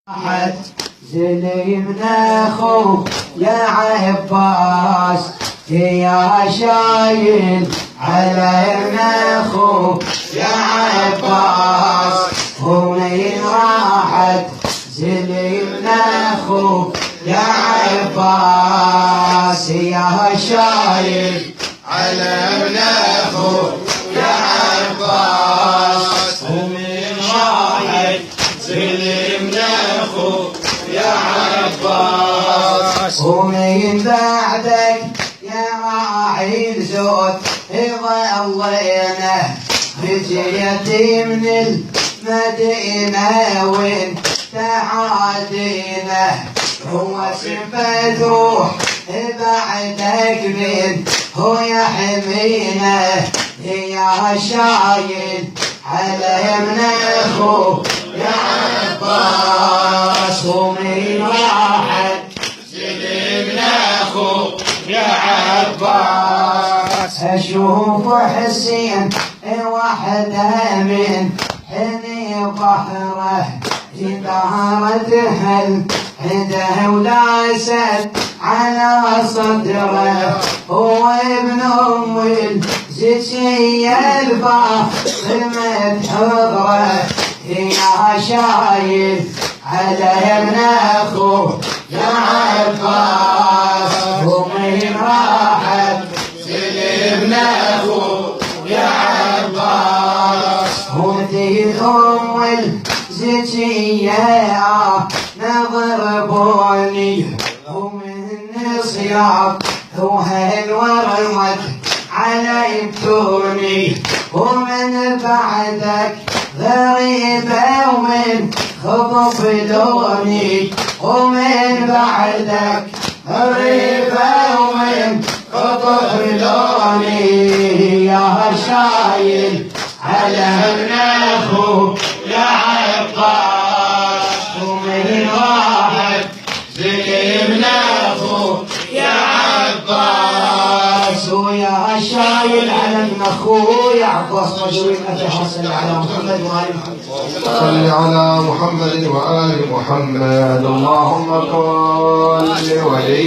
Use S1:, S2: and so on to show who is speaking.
S1: أحد زلي من أخوك يا عباس يا شايل على ابن أخوك يا عباس ومن راحت زلي من أخوك يا عباس يا شايل على ابن أخوك يا عباس ومن راحت زلي من أخوك يا عباس ومن بعدك يا راعي الزود ظلينا رجيتي من المدينة وين تعادينا هو سبت روح بعدك من هو يحمينا يا شايل على ابن أخوك يا عباس ومن واحد زلي من أخوك يا عباس أشوف حسين وحده من حني ظهره ظهرت عنده ولاسد على صدره هو ابن أم الزكية الفاطمة حضره يا شايل على ابن أخوك يا عباس ومن راحت زلي ابن أخوك يا عباس ودي أم الزكية نضربوني ومن صياط وهل ورمت علي بتوني ومن بعدك غريبة ومن خطف لوني ومن بعدك غريبة ومن خطف لوني يا شايل على ابن أخوك يا عباس ومن واحد زلي ابن أخوك يا عباس ويا شايل على ابن أخوك يا عباس مجروين أتحصل صل على محمد وآل محمد
S2: صل على محمد وآل محمد اللهم صل ولي